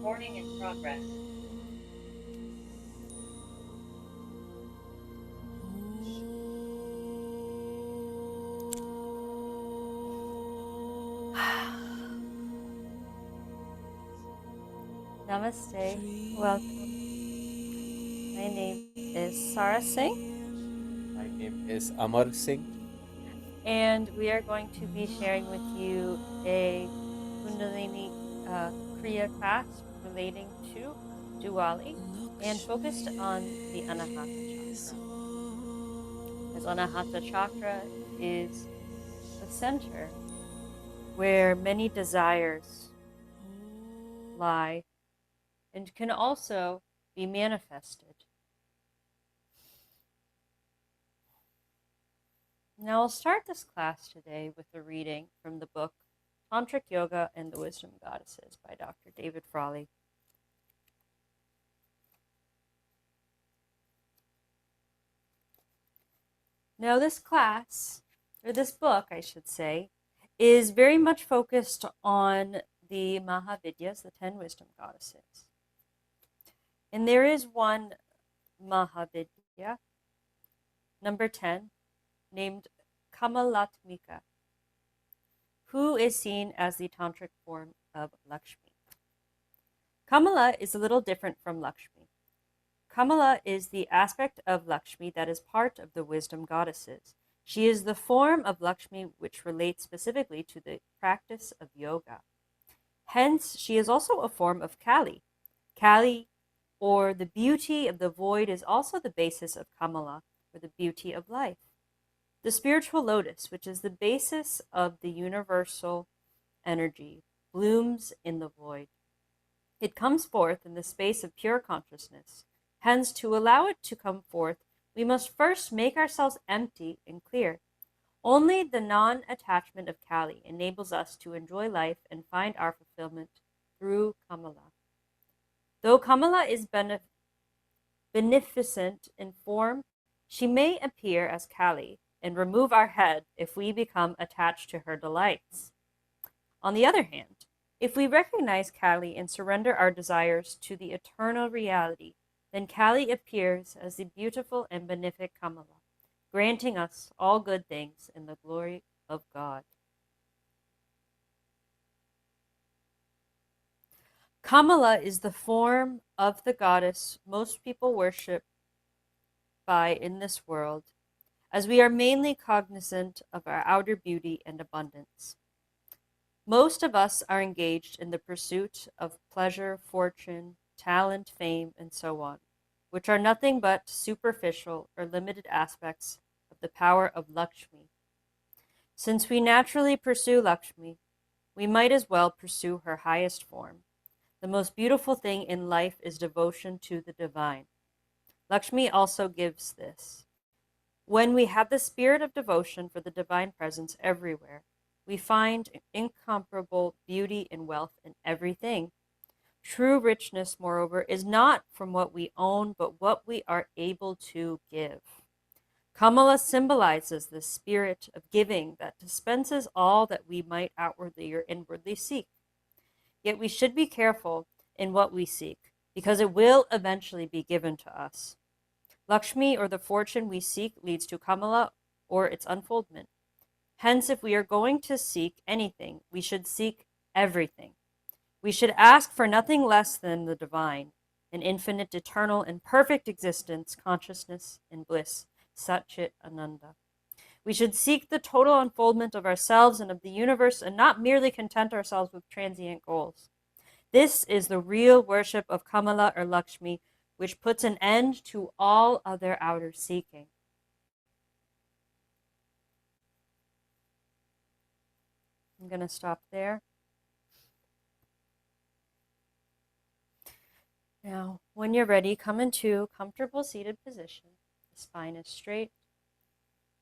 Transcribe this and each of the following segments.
Recording in progress. Namaste. Welcome. My name is Sarah Singh. My name is Amar Singh. And we are going to be sharing with you a Kundalini Kriya class relating to Diwali and focused on the Anahata Chakra. As Anahata Chakra is the center where many desires lie and can also be manifested. Now, I'll start this class today with a reading from the book Tantric Yoga and the Wisdom Goddesses by Dr. David Frawley. Now, this class, or this book, I should say, is very much focused on the Mahavidyas, the 10 wisdom goddesses. And there is one Mahavidya, number 10, named Kamalatmika, who is seen as the tantric form of Lakshmi. Kamala is a little different from Lakshmi. Kamala is the aspect of Lakshmi that is part of the wisdom goddesses. She is the form of Lakshmi which relates specifically to the practice of yoga. Hence, she is also a form of Kali. Kali, or the beauty of the void, is also the basis of Kamala, or the beauty of life. The spiritual lotus, which is the basis of the universal energy, blooms in the void. It comes forth in the space of pure consciousness. Hence, to allow it to come forth, we must first make ourselves empty and clear. Only the non-attachment of Kali enables us to enjoy life and find our fulfillment through Kamala. Though Kamala is beneficent in form, she may appear as Kali and remove our head if we become attached to her delights. On the other hand, if we recognize Kali and surrender our desires to the eternal reality, then Kali appears as the beautiful and benefic Kamala, granting us all good things in the glory of God. Kamala is the form of the goddess most people worship by in this world, as we are mainly cognizant of our outer beauty and abundance. Most of us are engaged in the pursuit of pleasure, fortune, talent, fame, and so on, which are nothing but superficial or limited aspects of the power of Lakshmi. Since we naturally pursue Lakshmi, we might as well pursue her highest form. The most beautiful thing in life is devotion to the divine. Lakshmi also gives this. When we have the spirit of devotion for the divine presence everywhere, we find incomparable beauty and wealth in everything. True richness, moreover, is not from what we own, but what we are able to give. Kamala symbolizes the spirit of giving that dispenses all that we might outwardly or inwardly seek. Yet we should be careful in what we seek, because it will eventually be given to us. Lakshmi, or the fortune we seek, leads to Kamala, or its unfoldment. Hence, if we are going to seek anything, we should seek everything. We should ask for nothing less than the divine, an infinite, eternal, and perfect existence, consciousness, and bliss, Satchit Ananda. We should seek the total unfoldment of ourselves and of the universe, and not merely content ourselves with transient goals. This is the real worship of Kamala or Lakshmi, which puts an end to all other outer seeking. I'm going to stop there. Now, when you're ready, come into a comfortable seated position. The spine is straight,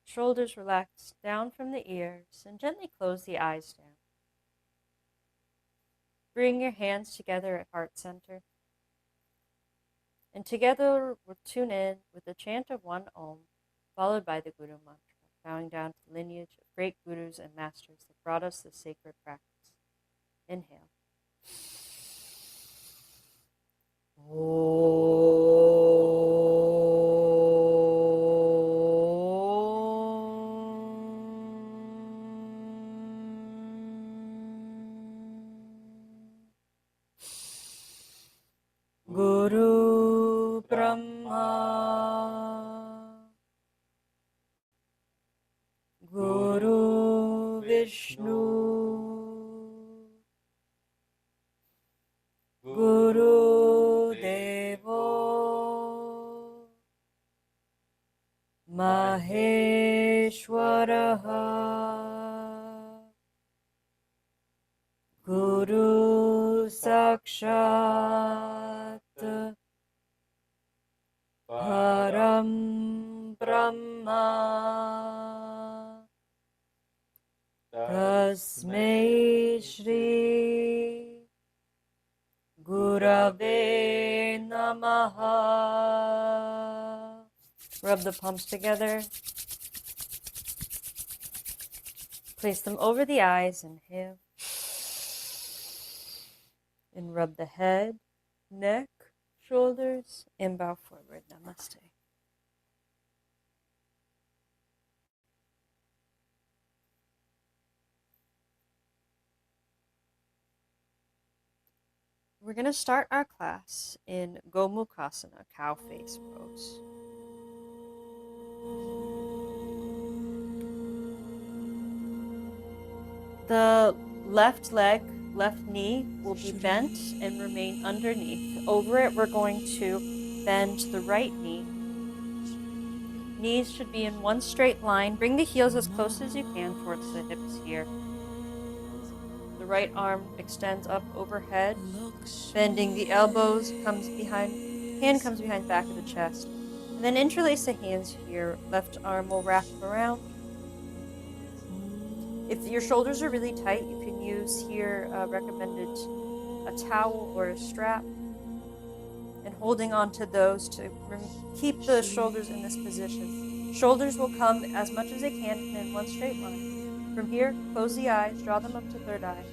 shoulders relaxed down from the ears, and gently close the eyes down. Bring your hands together at heart center. And together we'll tune in with the chant of one Om, followed by the Guru mantra, bowing down to the lineage of great gurus and masters that brought us this sacred practice. Inhale. Vishnu Guru Devo Maheshwaraha Guru Sakshat Param Brahma Tasmai Shri Gurave Namaha. Rub the palms together. Place them over the eyes. Inhale. And rub the head, neck, shoulders, and bow forward. Namaste. We're going to start our class in Gomukhasana, cow face pose. The left leg, left knee will be bent and remain underneath. Over it, we're going to bend the right knee. Knees should be in one straight line. Bring the heels as close as you can towards the hips here. The right arm extends up overhead, bending the elbows, hand comes behind back of the chest. And then interlace the hands here. Left arm will wrap around. If your shoulders are really tight, you can use here recommended a towel or a strap. And holding on to those to keep the shoulders in this position. Shoulders will come as much as they can in one straight line. From here, close the eyes, draw them up to third eye.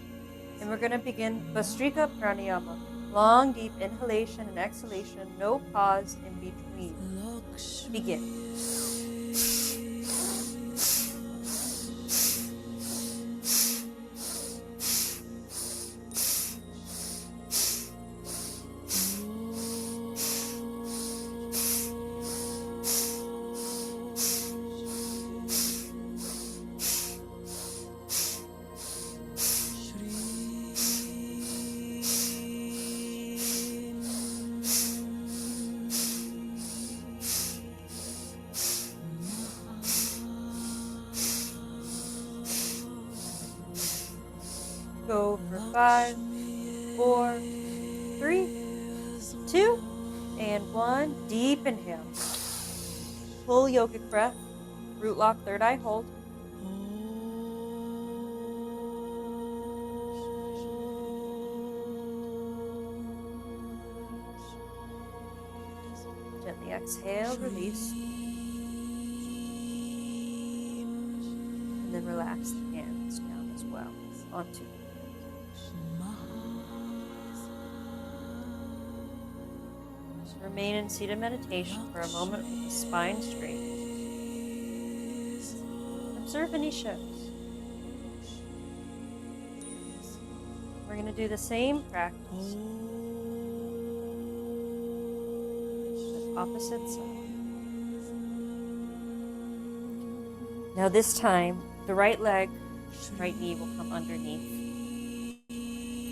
And we're going to begin Bhastrika Pranayama. Long, deep inhalation and exhalation, no pause in between. Begin. Go for 5, 4, 3, 2, and 1. Deep inhale. Full yogic breath. Root lock, third eye hold. Gently exhale, release. And then relax the hands down as well onto the remain in seated meditation for a moment with the spine straight. Observe any shifts. We're going to do the same practice with opposite side. Now this time, the right leg, right knee will come underneath.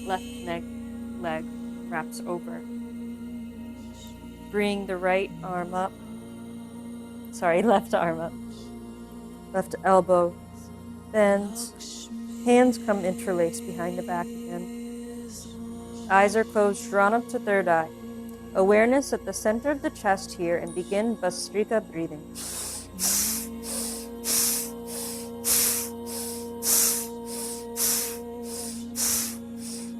Left leg wraps over. Bring the right arm up. Left arm up. Left elbow bends. Hands come interlaced behind the back again. Eyes are closed, drawn up to third eye. Awareness at the center of the chest here, and begin Bhastrika breathing.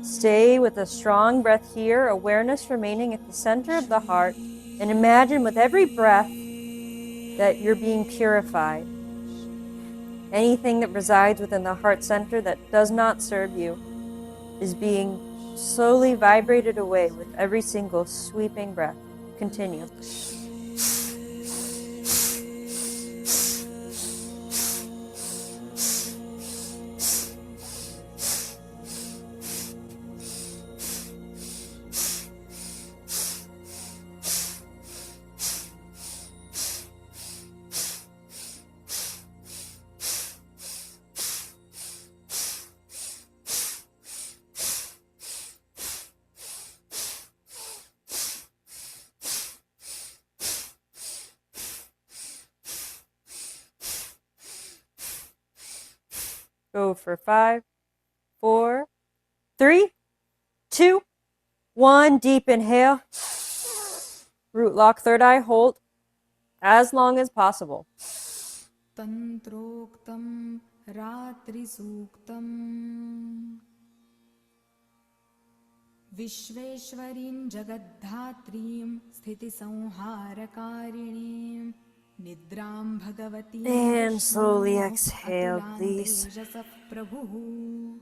Stay with a strong breath here, awareness remaining at the center of the heart, and imagine with every breath that you're being purified. Anything that resides within the heart center that does not serve you is being slowly vibrated away with every single sweeping breath. Continue. Go for 5, 4, 3, 2, 1. Deep inhale. Root lock, third eye, hold as long as possible. Tantroktam Ratrisuktam Vishveshwarim Jagadhatrim Sthiti Sanharakarinim Nidram Bhagavati And slowly Vishnu exhale, Atulan please. Tejasaf Prabhu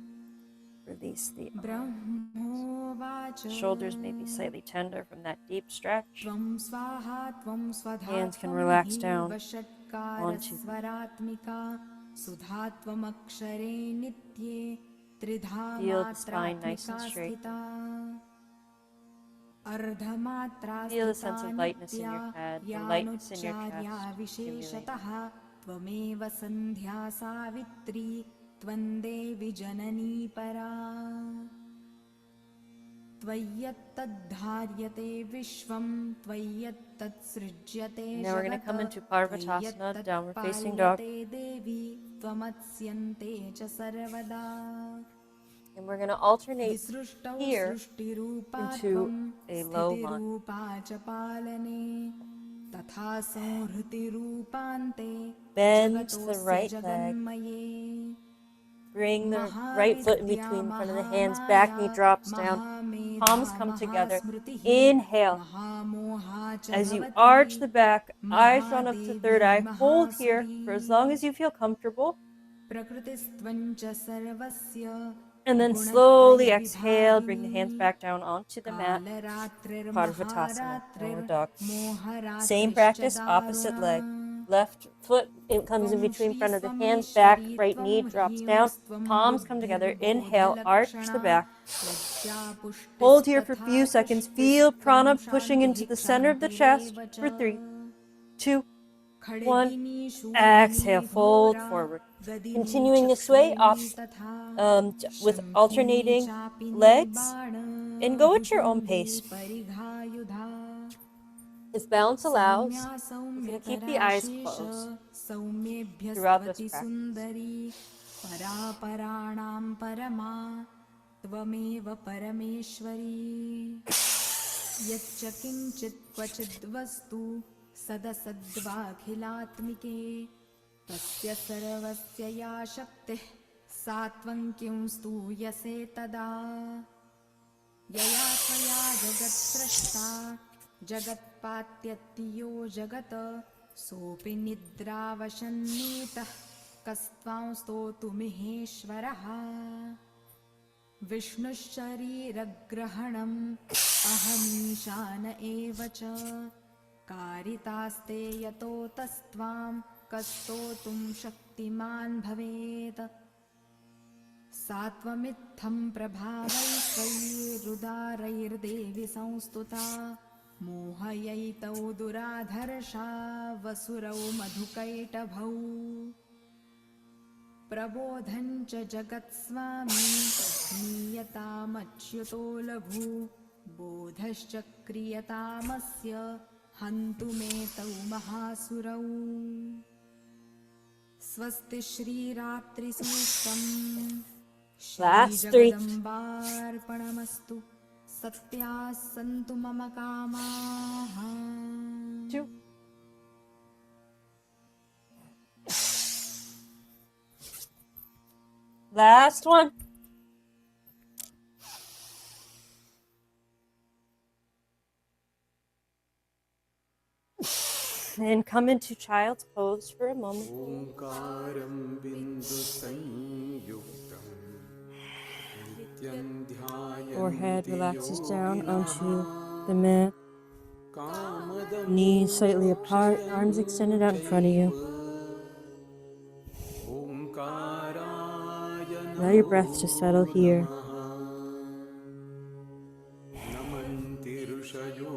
Release the Brahmovacha shoulders may be slightly tender from that deep stretch. Tvam Swaha Tvam Hands can Swadhatvam relax Hi down Vashatkara onto Swaratmika Sudhatvam Akshare Nitye Tridha feel the spine nice and Matratmika straight. Sthita Ardhamatra Feel the sense Sthita of lightness in your Nitya head, the lightness in your chest, Yanucharya stimulating. Visheshataha Tvameva Sandhya Savitri Tvandevi Janani Para Tvayattadharyate Vishwam Tvayattatsrijyate Now we're going to come into Parvatasana, downward facing dog. Tvayattapalyate Devi Tvamatsiyante Cha Sarvada And we're going to alternate Visruštau here into Srushtirupatvam a low lunge. Sthitirupa Cha Palane Tatha Sanhritirupante Bend the Jagatosya right leg. Jaganmaye Bring the right foot in between the front of the hands. Back knee drops down. Palms come together. Inhale. As you arch the back, eyes drawn up to third eye. Hold here for as long as you feel comfortable. And then slowly exhale. Bring the hands back down onto the mat. Parvatasana, downward dog. Same practice, opposite leg. Left foot, it comes in between front of the hands, back, right knee drops down, palms come together, inhale, arch the back. Hold here for a few seconds, feel prana pushing into the center of the chest for 3, 2, 1, exhale, fold forward. Continuing this way, with alternating legs, and go at your own pace. If balance allows, you can keep the eyes closed throughout this practice. Paraparanam Parama Tvameva Parameshwari Yaccha Kinchit Kvachid Vastu Sadasadvakhilatmike Tasya Sarvasya Ya Shaktih Satvam Kyumstu Yase Tada Yaya Tvaya Jagat Srashta Jagatpatyatiyo Jagata Sopi Nidravashanitah Kastvam Stotumiheshvaraha Vishnushariragrahanam Ahamishana Evacha Karitaste Yato Tastvam Kastotum Shaktiman Bhavet Satvamitham Prabhavai Svayirudarair Devi Sanstuta Mohayaitau Duradharsha Vasurau Madhukaitavau Prabodhancha Jagatswami Niyatamachyuto Laghu Bodhascha Kriyatamasya Hantumetau Mahasurau Swasti Shri Ratri Sustam Last 3. Jagadambarpanamastu Satya Santu Mama Kamaha 2. Last one. And come into child's pose for a moment. Omkaram bindu sanyuktam nityam dhyayanti Forehead relaxes down onto yoginaha the mat. kamadam Knees slightly apart, arms extended out in front of you. Omkaraya Allow your breath to settle here. Namanti Rushayo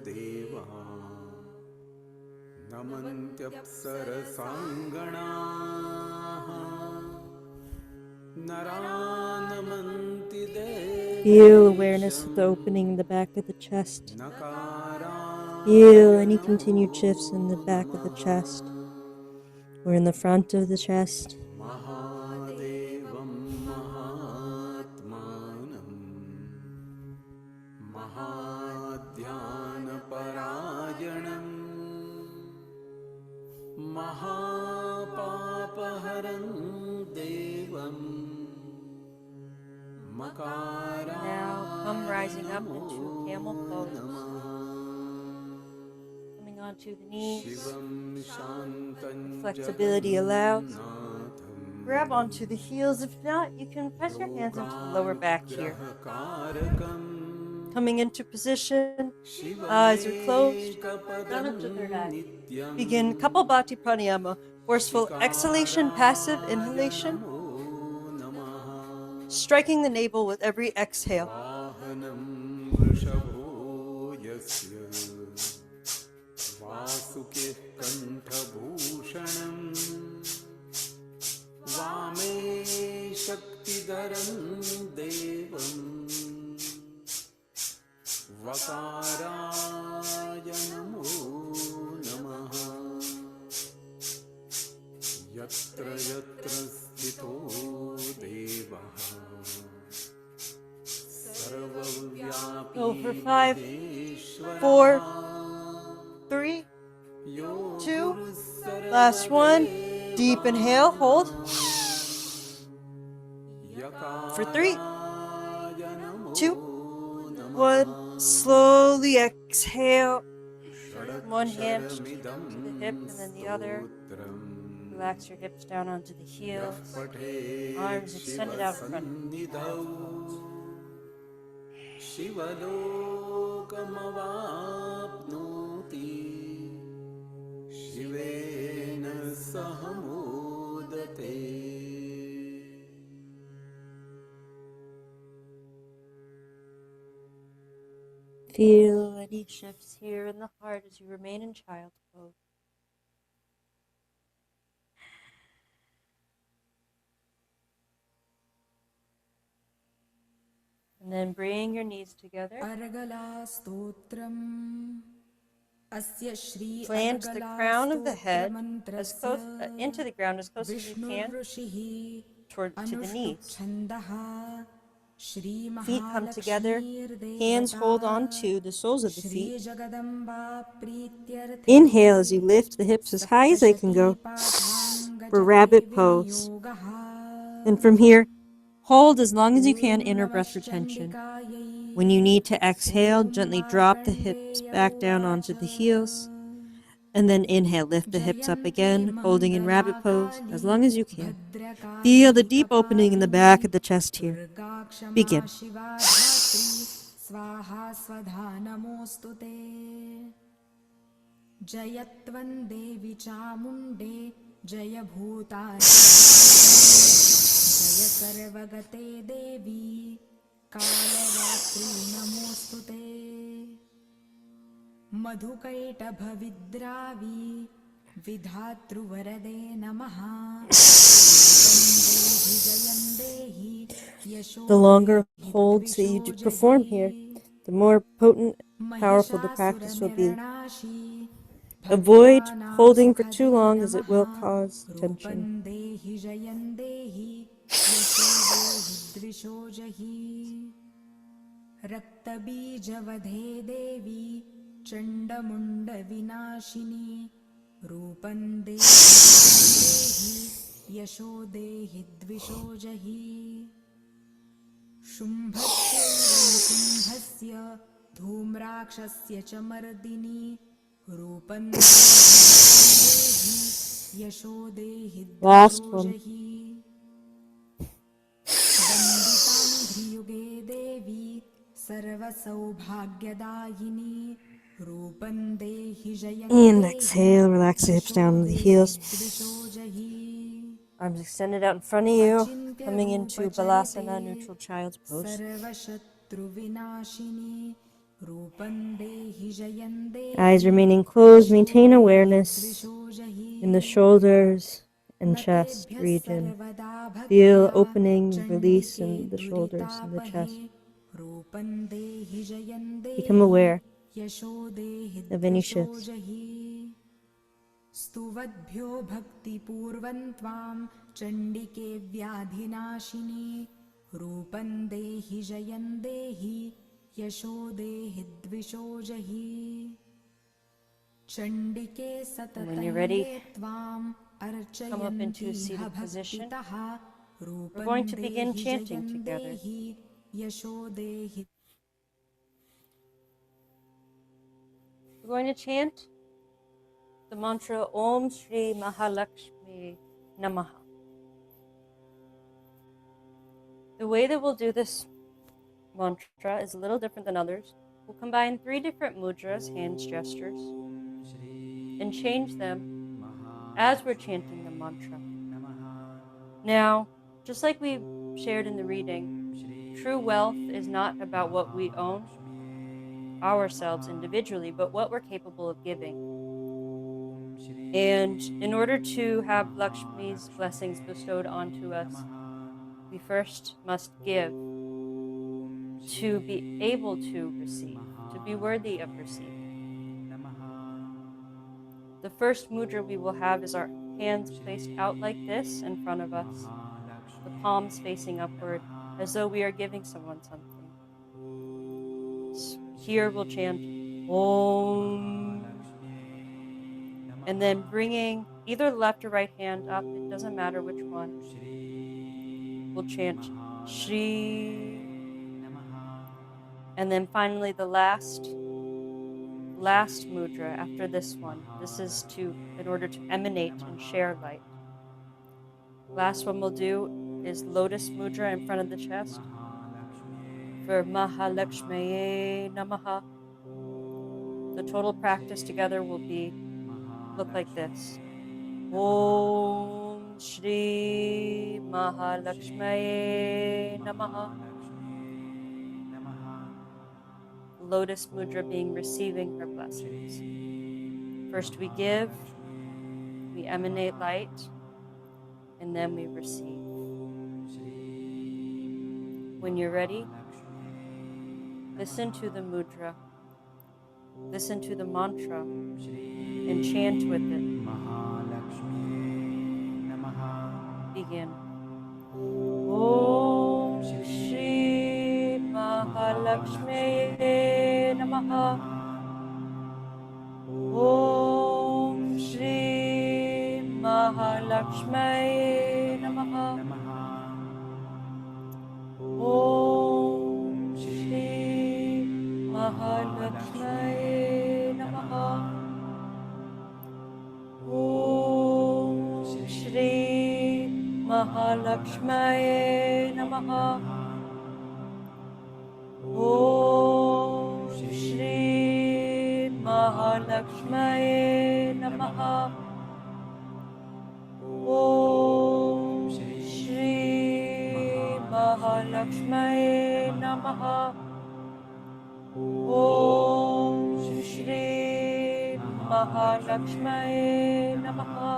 Deva Namantyapsara Sanganaha Naranamanti Deva Feel awareness of the opening in the back of the chest. Feel any continued shifts in the back of the chest or in the front of the chest. महाध्यानपरायणम् महापापहरं देवम् Now come rising up into camel pose. Coming onto the knees. Flexibility allows. Grab onto the heels. If not, you can press your hands into the lower back here. Coming into position. Eyes are closed. Down up to third eye. Begin Kapalbhati Pranayama. Forceful exhalation, passive inhalation. Striking the navel with every exhale. वासुकिः कण्ठभूषणम् वामे शक्तिधरं देवम् वकाराय नमो नमः यत्र यत्र स्थितो देवः सर्वव्यापी Go for 5, 4, 3, 2, last one. Deep inhale, hold. For 3, 2, 1. Slowly exhale. One hand to the hip and then the other. Relax your hips down onto the heels. Arms extended out in front. शिवलोकमवाप्नोति शिवेन सह मोदते Feel any shifts here in the heart as you remain in child's pose. And then bring your knees together. Plant the crown of the head as close into the ground as close as you can to the knees. Feet come together. Hands hold on to the soles of the feet. Inhale as you lift the hips as high as they can go for rabbit pose. And from here, hold as long as you can inner breath retention. When you need to exhale, gently drop the hips back down onto the heels. And then inhale, lift the hips up again, holding in rabbit pose as long as you can. Feel the deep opening in the back of the chest here. Begin. Jayatvan Devi Chamunde Jaya Bhuta Jaya Sarvagate Devi Kalaratri Namostute Madhukaita Bhavidravi Vidhatru Varade Namaha The longer holds that you perform here, the more potent, powerful the practice will be. Avoid holding for too long as it will cause tension. Raktabijavadhe Devi Chandamunda Vinashini Rupandehi Yashodehi Dvishojahi Shumbhasyaivam Shumbhasya Dhumrakshasya Chamardini Rupandehi Yashodehi Dvishojahi Vanditanghriyuge Devi Sarva Saubhagyadayini Rupandehi Jayandehi And exhale, relax the hips down to the heels. Arms extended out in front of you, coming into Balasana, neutral child's pose. Eyes remaining closed, maintain awareness in the shoulders and chest region. Feel opening, release in the shoulders and the chest. Become aware of any shifts. स्तुवद्भ्यो भक्तिपूर्वं त्वां चण्डिके व्याधिनाशिनी रूपं देहि जयं देहि यशो देहि द्विषो जहि चण्डिके And when सततं you're ready, ये त्वाम् come up into a अर्चयन्तीह seated position. भक्तितः We're रूपं going to begin देहि chanting जयं together. देहि यशो देहि. We're going to chant the mantra Om Shri Mahalakshmi Namaha. The way that we'll do this mantra is a little different than others. We'll combine 3 different mudras, hands, gestures, and change them as we're chanting the mantra. Now, just like we shared in the reading, true wealth is not about what we own ourselves individually, but what we're capable of giving. And in order to have Lakshmi's blessings bestowed onto us, we first must give to be able to receive, to be worthy of receiving. The first mudra we will have is our hands placed out like this in front of us, the palms facing upward, as though we are giving someone something. Here we'll chant Om, and then bringing either the left or right hand up, it doesn't matter which one. We'll chant Shri, and then finally the last mudra after this one. This is in order to emanate and share light. Last one we'll do is lotus mudra in front of the chest for Mahalakshmi Namaha. The total practice together will look like this. Om Shri Mahalakshmi Namaha. Lotus mudra being receiving her blessings. First we give, we emanate light, and then we receive. When you're ready, listen to the mudra, listen to the mantra, and chant with it. Begin. Om Shri Mahalakshmi Namaha. Om Shri Mahalakshmi Namaha. Om Shri Mahalakshmi Namaha. Om Shri Mahalakshmi Namaha. Om Shri Mahalakshmi Namaha. Om Shri Mahalakshmi Namaha. Om Shri Mahalakshmi Namaha.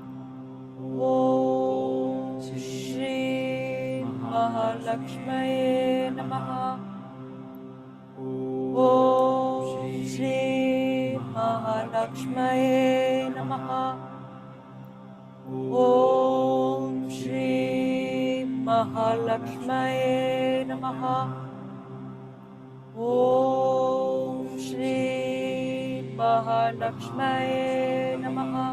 Om Shri Mahalakshmi Namaha. Om Shri Mahalakshmi Namaha. Om Shri Mahalakshmi Namaha. Om Shri Mahalakshmi Namaha.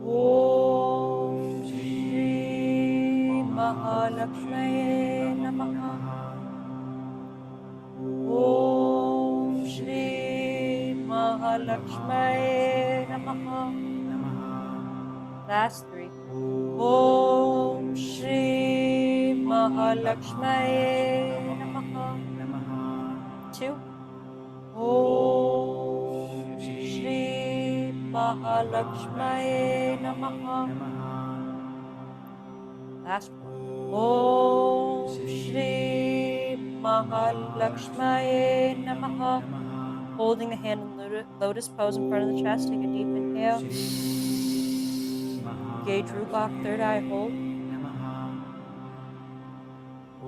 Om Shri Mahalakshmi Namaha. Om Shri Mahalakshmi Namaha. Last 3. Om Shri Mahalakshmi Namaha. 2. Om Shri Mahalakshmi Namaha. Last one. Om Shri Mahalakshmi Namaha. Holding the hand in lotus pose in front of the chest. Take a deep inhale. Engage root lock, third eye, hold. For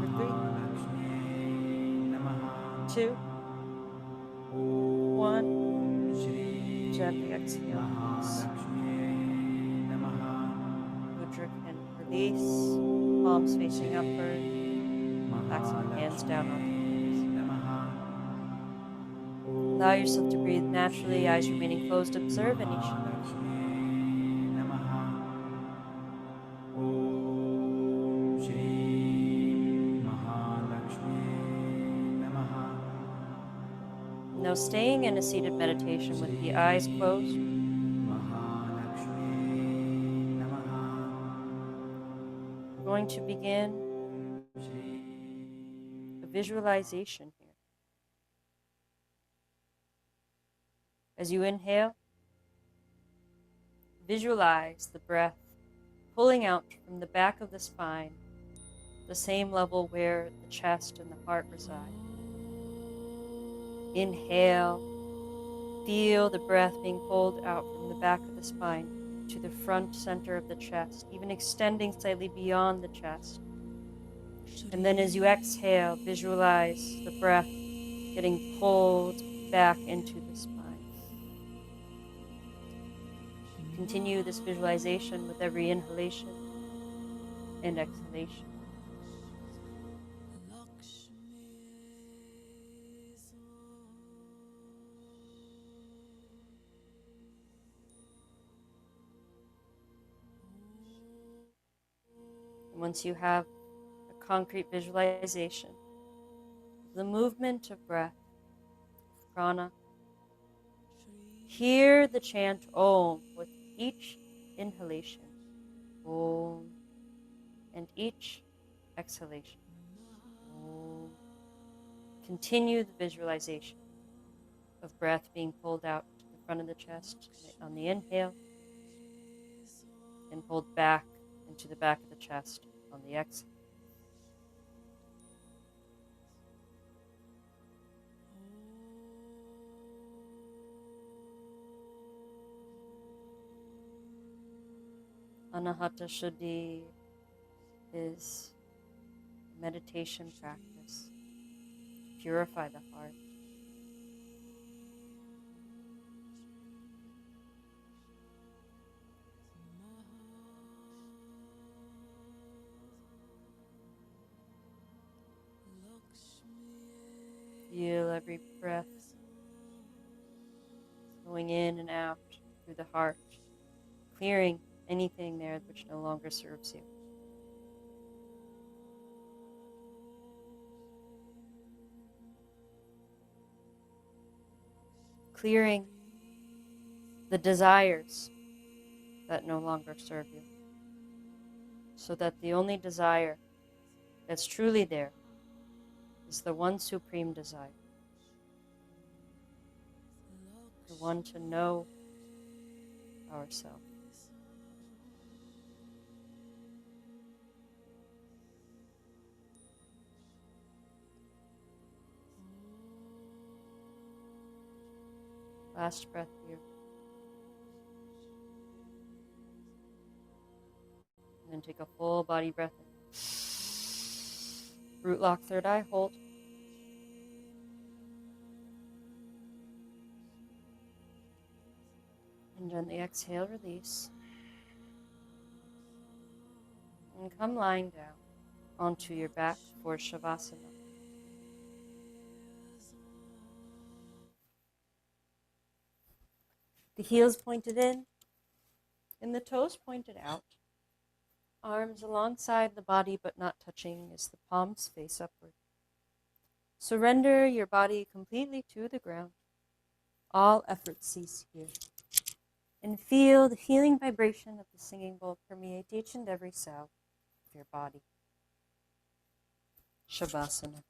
3, 2, 1. Gently exhale. Mudra can release. palms facing upward, relaxing the hands down onto the knees. Allow yourself to breathe naturally, eyes remaining closed. Observe any shift. Now staying in a seated meditation with the eyes closed, we're going to begin a visualization here. As you inhale, visualize the breath pulling out from the back of the spine, the same level where the chest and the heart reside. Inhale, feel the breath being pulled out from the back of the spine to the front center of the chest, even extending slightly beyond the chest. And then as you exhale, visualize the breath getting pulled back into the spine. Continue this visualization with every inhalation and exhalation. And once you have a concrete visualization of the movement of breath, of prana, hear the chant Om with each inhalation, Om, and each exhalation, Om. Continue the visualization of breath being pulled out to the front of the chest on the inhale and pulled back into the back of the chest on the exhale. Anahata Shuddhi is a meditation practice to purify the heart. Feel every breath going in and out through the heart, clearing anything there which no longer serves you. Clearing the desires that no longer serve you, so that the only desire that's truly there is the one supreme desire, the one to know ourselves. Last breath here. And then take a full body breath in. Root lock, third eye, hold. And gently exhale, release. And come lying down onto your back for Shavasana. The heels pointed in and the toes pointed out. Arms alongside the body but not touching as the palms face upward. Surrender your body completely to the ground. All effort cease here. And feel the healing vibration of the singing bowl permeate each and every cell of your body. Shavasana.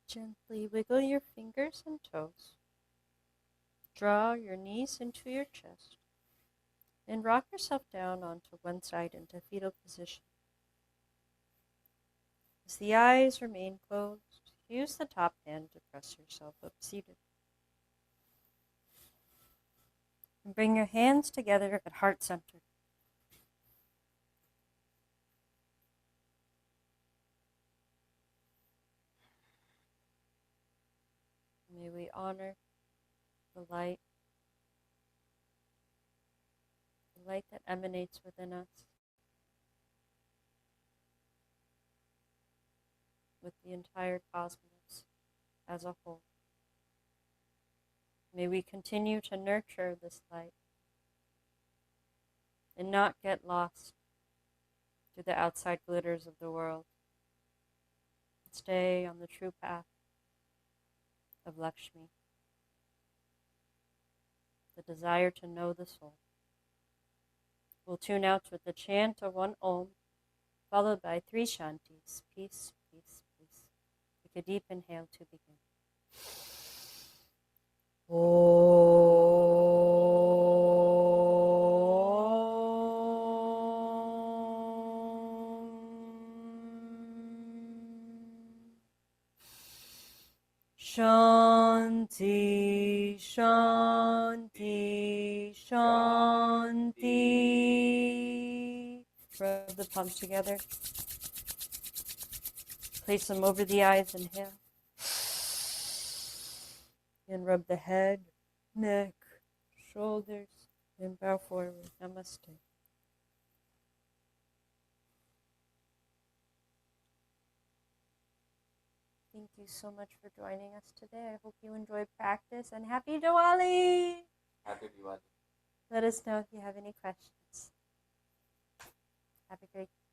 Gently wiggle your fingers and toes. Draw your knees into your chest. And rock yourself down onto one side into fetal position. As the eyes remain closed, use the top hand to press yourself up seated. And bring your hands together at heart center. May we honor the light that emanates within us, with the entire cosmos as a whole. May we continue to nurture this light and not get lost through the outside glitters of the world. Stay on the true path of Lakshmi, the desire to know the soul. We'll tune out with the chant of one Om, followed by 3 Shantis. Peace, peace, peace. Take a deep inhale to begin. Shanti, Shanti, Shanti. Rub the palms together. Place them over the eyes. Inhale. And rub the head, neck, shoulders, and bow forward. Namaste. Thank you so much for joining us today. I hope you enjoyed practice, and happy Diwali! Happy Diwali. Let us know if you have any questions. Have a great day.